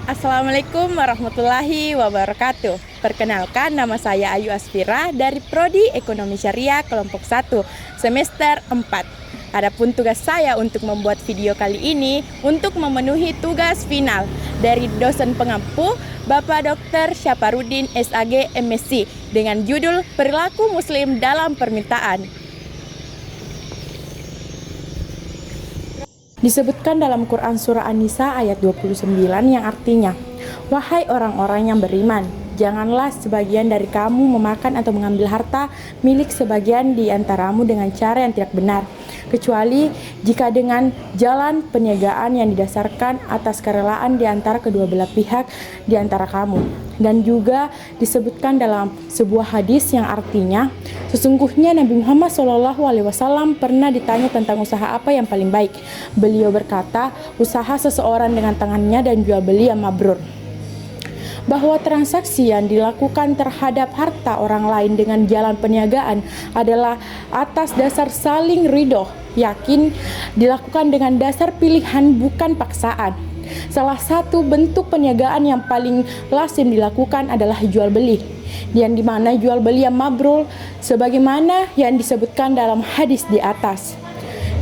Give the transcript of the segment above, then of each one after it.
Assalamualaikum warahmatullahi wabarakatuh. Perkenalkan, nama saya Ayu Asfira dari Prodi Ekonomi Syariah kelompok 1 semester 4. Adapun tugas saya untuk membuat video kali ini untuk memenuhi tugas final dari dosen pengampu Bapak Dr. Syaparudin SAG MSc dengan judul Perilaku Muslim dalam Permintaan. Disebutkan dalam Quran Surah An-Nisa ayat 29 yang artinya, "Wahai orang-orang yang beriman, janganlah sebagian dari kamu memakan atau mengambil harta milik sebagian di antaramu dengan cara yang tidak benar, kecuali jika dengan jalan perniagaan yang didasarkan atas kerelaan di antara kedua belah pihak di antara kamu." Dan juga disebutkan dalam sebuah hadis yang artinya, sesungguhnya Nabi Muhammad SAW pernah ditanya tentang usaha apa yang paling baik. Beliau berkata, usaha seseorang dengan tangannya dan jual beli yang mabrur. Bahwa transaksi yang dilakukan terhadap harta orang lain dengan jalan perniagaan adalah atas dasar saling ridho, yakin, dilakukan dengan dasar pilihan bukan paksaan. Salah satu bentuk perniagaan yang paling lazim dilakukan adalah jual beli, yang dimana jual beli yang mabrur sebagaimana yang disebutkan dalam hadis di atas.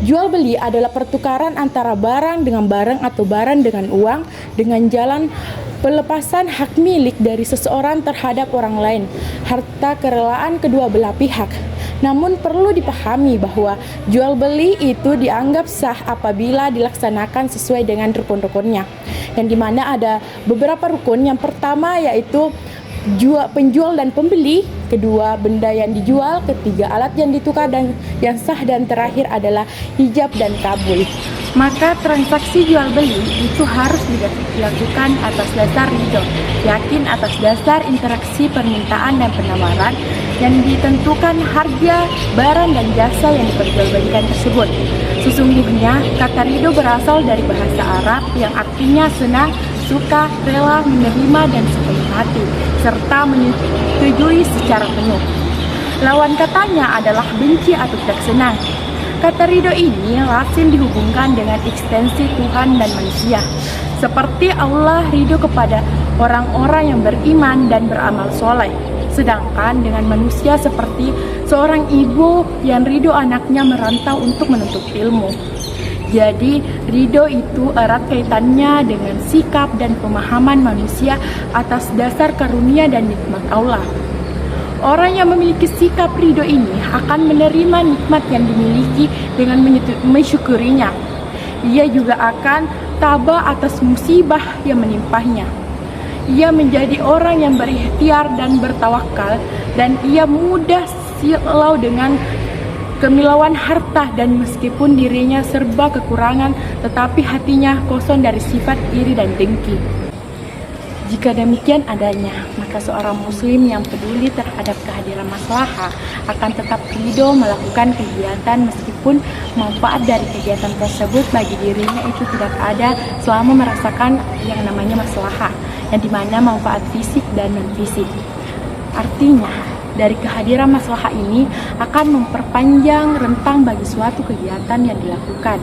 Jual beli adalah pertukaran antara barang dengan barang atau barang dengan uang dengan jalan pelepasan hak milik dari seseorang terhadap orang lain, harta kerelaan kedua belah pihak. Namun perlu dipahami bahwa jual beli itu dianggap sah apabila dilaksanakan sesuai dengan rukun-rukunnya, yang dimana ada beberapa rukun. Yang pertama yaitu penjual dan pembeli, kedua benda yang dijual, ketiga alat yang ditukar dan yang sah, dan terakhir adalah hijab dan kabul. Maka transaksi jual beli itu harus dilakukan atas dasar ridho, yakin atas dasar interaksi permintaan dan penawaran yang ditentukan harga barang dan jasa yang diperjualbelikan tersebut. Sesungguhnya kata ridho berasal dari bahasa Arab yang artinya senang, suka, rela, menerima dan sepenuh hati, serta menyetujui secara penuh. Lawan katanya adalah benci atau tidak senang. Kata ridho ini lazim dihubungkan dengan ekstensi Tuhan dan manusia. Seperti Allah ridho kepada orang-orang yang beriman dan beramal soleh. Sedangkan dengan manusia seperti seorang ibu yang ridho anaknya merantau untuk menuntut ilmu. Jadi ridho itu erat kaitannya dengan sikap dan pemahaman manusia atas dasar karunia dan nikmat Allah. Orang yang memiliki sikap ridho ini akan menerima nikmat yang dimiliki dengan mensyukurinya. Ia juga akan tabah atas musibah yang menimpahnya. Ia menjadi orang yang berikhtiar dan bertawakal, dan ia mudah silau dengan kemilauan harta, dan meskipun dirinya serba kekurangan, tetapi hatinya kosong dari sifat iri dan dengki. Jika demikian adanya, maka seorang muslim yang peduli terhadap kehadiran maslahah akan tetap ridho melakukan kegiatan meskipun manfaat dari kegiatan tersebut bagi dirinya itu tidak ada selama merasakan yang namanya maslahah, yang dimana manfaat fisik dan non-fisik. Artinya, dari kehadiran maslahah ini akan memperpanjang rentang bagi suatu kegiatan yang dilakukan.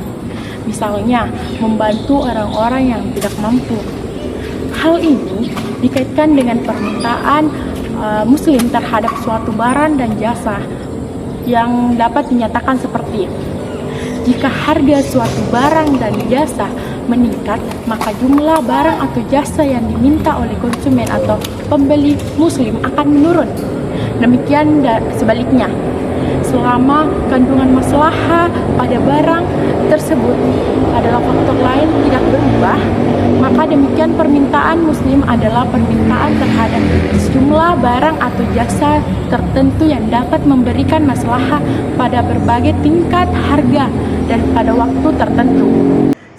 Misalnya, membantu orang-orang yang tidak mampu. Hal ini dikaitkan dengan permintaan muslim terhadap suatu barang dan jasa yang dapat dinyatakan seperti, jika harga suatu barang dan jasa meningkat, maka jumlah barang atau jasa yang diminta oleh konsumen atau pembeli muslim akan menurun. Demikian sebaliknya, selama kandungan maslahah pada barang tersebut adalah faktor lain tidak berubah, maka demikian permintaan muslim adalah permintaan terhadap sejumlah barang atau jasa tertentu yang dapat memberikan maslahah pada berbagai tingkat harga dan pada waktu tertentu.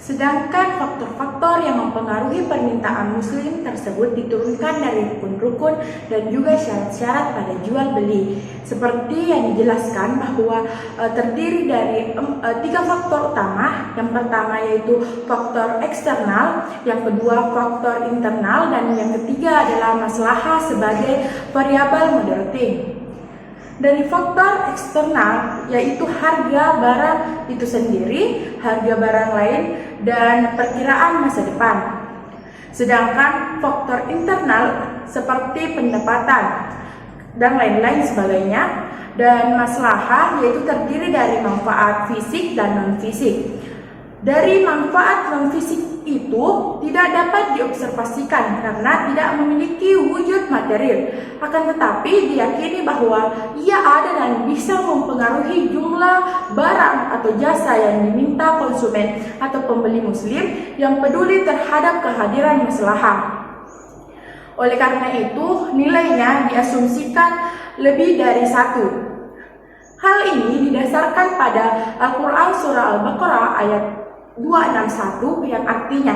Sedangkan faktor-faktor yang mempengaruhi permintaan muslim tersebut diturunkan dari rukun-rukun dan juga syarat-syarat pada jual beli. Seperti yang dijelaskan bahwa terdiri dari 3 faktor utama. Yang pertama yaitu faktor eksternal, yang kedua faktor internal, dan yang ketiga adalah maslahah sebagai variabel moderating. Dari faktor eksternal yaitu harga barang itu sendiri, harga barang lain, dan perkiraan masa depan. Sedangkan faktor internal seperti pendapatan dan lain-lain sebagainya, dan maslahah yaitu terdiri dari manfaat fisik dan non-fisik. Dari manfaat non-fisik itu tidak dapat diobservasikan karena tidak memiliki wujud material, akan tetapi diyakini bahwa ia ada dan bisa mempengaruhi jumlah barang atau jasa yang diminta konsumen atau pembeli muslim yang peduli terhadap kehadiran maslahah. Oleh karena itu, nilainya diasumsikan lebih dari 1. Hal ini didasarkan pada Al-Quran Surah Al-Baqarah ayat 261 yang artinya,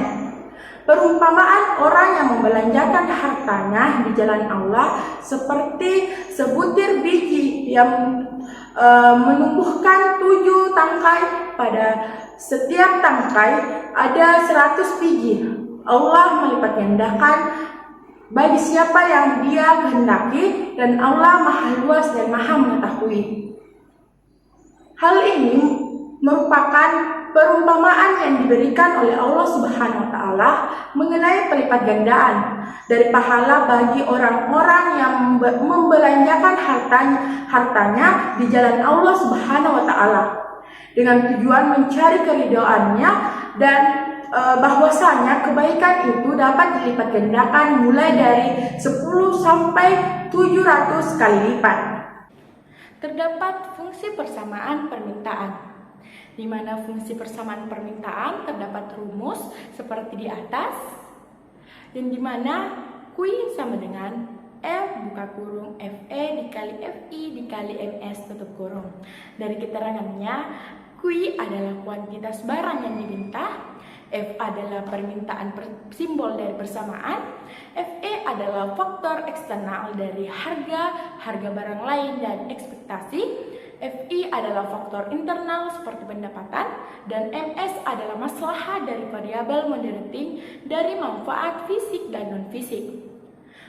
perumpamaan orang yang membelanjakan hartanya di jalan Allah seperti sebutir biji yang menumbuhkan 7 tangkai, pada setiap tangkai ada 100 biji. Allah melipat gandakan bagi siapa yang Dia kehendaki, dan Allah Maha Luas dan Maha Mengetahui. Hal ini merupakan perumpamaan yang diberikan oleh Allah Subhanahu wa taala mengenai pelipat gandaan dari pahala bagi orang-orang yang membelanjakan hartanya di jalan Allah Subhanahu wa taala dengan tujuan mencari keridhaannya, dan bahwasanya kebaikan itu dapat dilipat gandakan mulai dari 10 sampai 700 kali lipat. Terdapat fungsi persamaan permintaan, di mana fungsi persamaan permintaan terdapat rumus seperti di atas, dan di mana Q sama dengan F buka kurung FE dikali FI dikali MS tutup kurung. Dari keterangannya, Q adalah kuantitas barang yang diminta, F adalah permintaan simbol dari persamaan, FE adalah faktor eksternal dari harga barang lain dan ekspektasi, FI adalah faktor internal seperti pendapatan, dan MS adalah maslahah dari variabel moderating dari manfaat fisik dan non-fisik.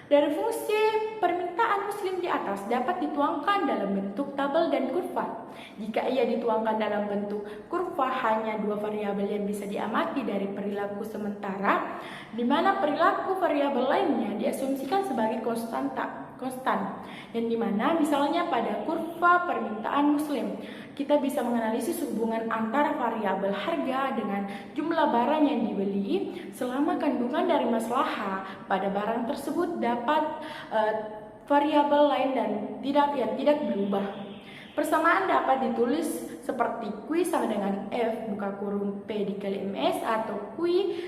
Dari fungsi permintaan muslim di atas dapat dituangkan dalam bentuk tabel dan kurva. Jika ia dituangkan dalam bentuk kurva, hanya 2 variabel yang bisa diamati dari perilaku sementara, di mana perilaku variabel lainnya diasumsikan sebagai konstan, yang dimana misalnya pada kurva permintaan muslim kita bisa menganalisis hubungan antara variabel harga dengan jumlah barang yang dibeli selama kandungan dari maslahah pada barang tersebut dapat variabel lain dan tidak berubah. Persamaan dapat ditulis seperti Q sama dengan F buka kurung P dikali MS, atau Q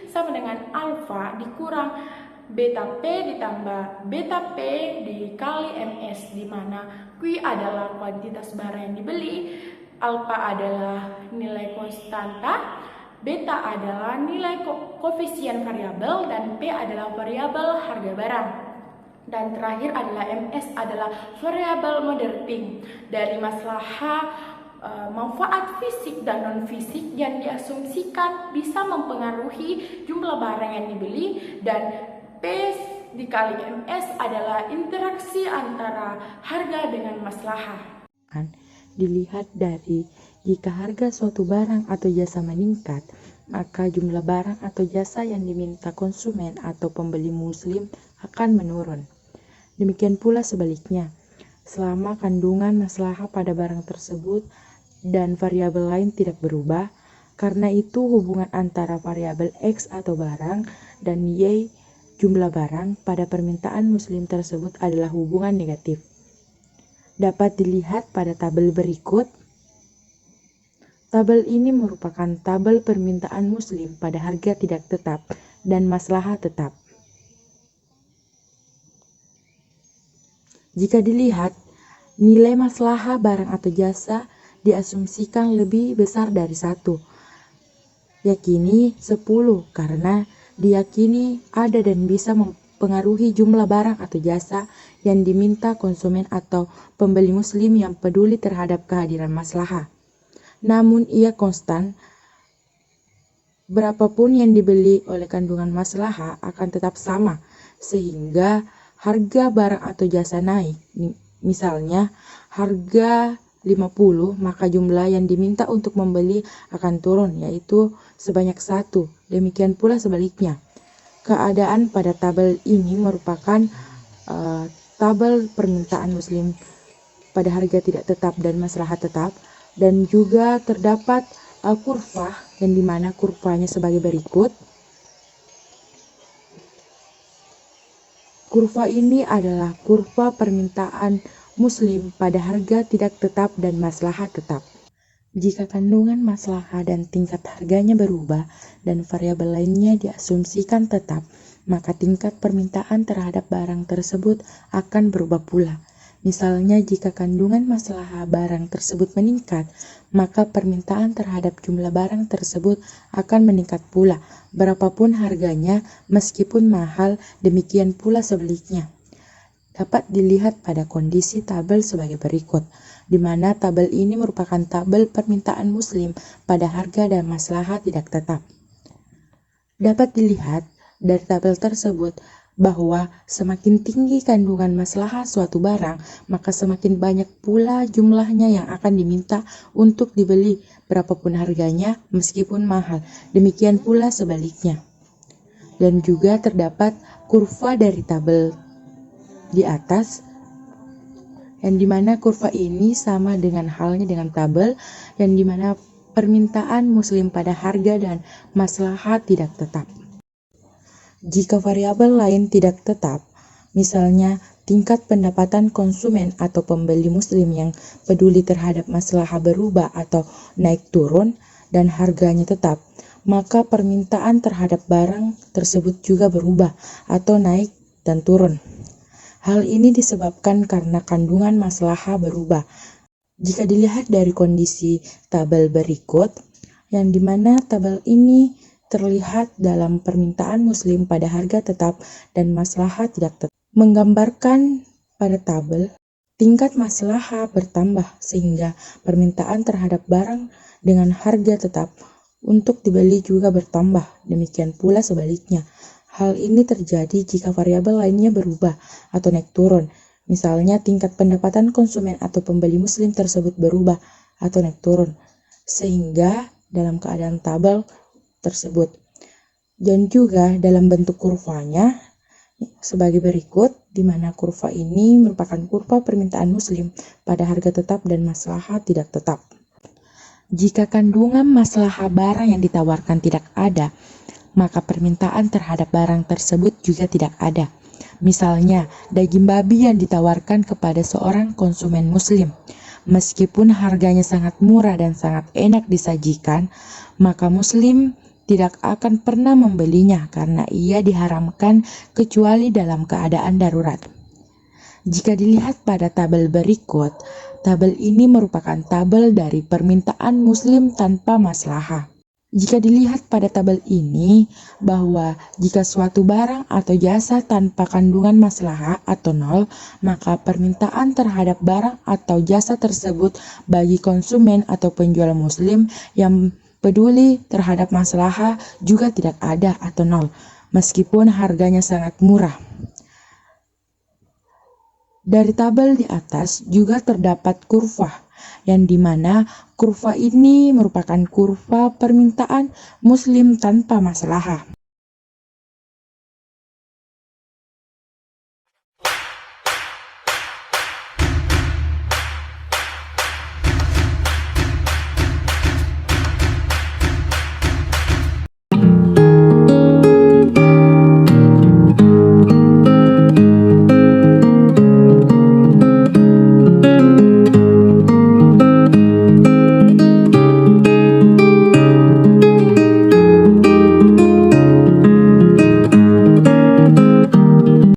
sama dengan alfa dikurang beta P ditambah beta P dikali MS, di mana Q adalah kuantitas barang yang dibeli, alfa adalah nilai konstanta, beta adalah nilai koefisien variabel, dan P adalah variabel harga barang. Dan terakhir adalah MS adalah variabel moderating dari maslahah manfaat fisik dan non-fisik yang diasumsikan bisa mempengaruhi jumlah barang yang dibeli, dan P dikali MS adalah interaksi antara harga dengan maslahah. Dilihat dari jika harga suatu barang atau jasa meningkat, maka jumlah barang atau jasa yang diminta konsumen atau pembeli muslim akan menurun. Demikian pula sebaliknya, selama kandungan maslahah pada barang tersebut dan variabel lain tidak berubah, karena itu hubungan antara variabel X atau barang dan Y jumlah barang pada permintaan muslim tersebut adalah hubungan negatif. Dapat dilihat pada tabel berikut. Tabel ini merupakan tabel permintaan muslim pada harga tidak tetap dan maslahah tetap. Jika dilihat, nilai maslahah barang atau jasa diasumsikan lebih besar dari 1. Yakini 10 karena diyakini ada dan bisa mempengaruhi jumlah barang atau jasa yang diminta konsumen atau pembeli muslim yang peduli terhadap kehadiran maslahah. Namun ia konstan, berapapun yang dibeli oleh kandungan maslahah akan tetap sama, sehingga harga barang atau jasa naik. Misalnya harga 50, maka jumlah yang diminta untuk membeli akan turun, yaitu sebanyak 1. Demikian pula sebaliknya. keadaan pada tabel ini merupakan tabel permintaan Muslim pada harga tidak tetap dan maslahat tetap, dan juga terdapat kurva yang dimana kurvanya sebagai berikut. Kurva ini adalah kurva permintaan Muslim pada harga tidak tetap dan maslahat tetap. Jika kandungan maslahat dan tingkat harganya berubah dan variabel lainnya diasumsikan tetap, maka tingkat permintaan terhadap barang tersebut akan berubah pula. Misalnya, jika kandungan maslahat barang tersebut meningkat, maka permintaan terhadap jumlah barang tersebut akan meningkat pula, berapapun harganya, meskipun mahal, demikian pula sebaliknya. Dapat dilihat pada kondisi tabel sebagai berikut, di mana tabel ini merupakan tabel permintaan Muslim pada harga dan maslahat tidak tetap. Dapat dilihat dari tabel tersebut bahwa semakin tinggi kandungan maslahat suatu barang, maka semakin banyak pula jumlahnya yang akan diminta untuk dibeli, berapapun harganya, meskipun mahal. Demikian pula sebaliknya. Dan juga terdapat kurva dari tabel di atas, yang dimana kurva ini sama dengan halnya dengan tabel yang dimana permintaan Muslim pada harga dan maslahat tidak tetap. Jika variabel lain tidak tetap, misalnya tingkat pendapatan konsumen atau pembeli Muslim yang peduli terhadap maslahat berubah atau naik turun dan harganya tetap, maka permintaan terhadap barang tersebut juga berubah atau naik dan turun. Hal ini disebabkan karena kandungan maslahat berubah. Jika dilihat dari kondisi tabel berikut, yang dimana tabel ini terlihat dalam permintaan Muslim pada harga tetap dan maslahat tidak tetap, menggambarkan pada tabel tingkat maslahat bertambah sehingga permintaan terhadap barang dengan harga tetap untuk dibeli juga bertambah. Demikian pula sebaliknya. Hal ini terjadi jika variabel lainnya berubah atau naik turun. Misalnya tingkat pendapatan konsumen atau pembeli Muslim tersebut berubah atau naik turun. Sehingga dalam keadaan tabel tersebut. Dan juga dalam bentuk kurvanya sebagai berikut, di mana kurva ini merupakan kurva permintaan Muslim pada harga tetap dan maslahat tidak tetap. Jika kandungan maslahat barang yang ditawarkan tidak ada, maka permintaan terhadap barang tersebut juga tidak ada. Misalnya, daging babi yang ditawarkan kepada seorang konsumen Muslim. Meskipun harganya sangat murah dan sangat enak disajikan, maka Muslim tidak akan pernah membelinya karena ia diharamkan kecuali dalam keadaan darurat. Jika dilihat pada tabel berikut, tabel ini merupakan tabel dari permintaan Muslim tanpa maslahat. Jika dilihat pada tabel ini bahwa jika suatu barang atau jasa tanpa kandungan maslahat atau nol, maka permintaan terhadap barang atau jasa tersebut bagi konsumen atau penjual Muslim yang peduli terhadap maslahat juga tidak ada atau nol, meskipun harganya sangat murah. Dari tabel di atas juga terdapat kurva, yang dimana kurva ini merupakan kurva permintaan Muslim tanpa maslahat.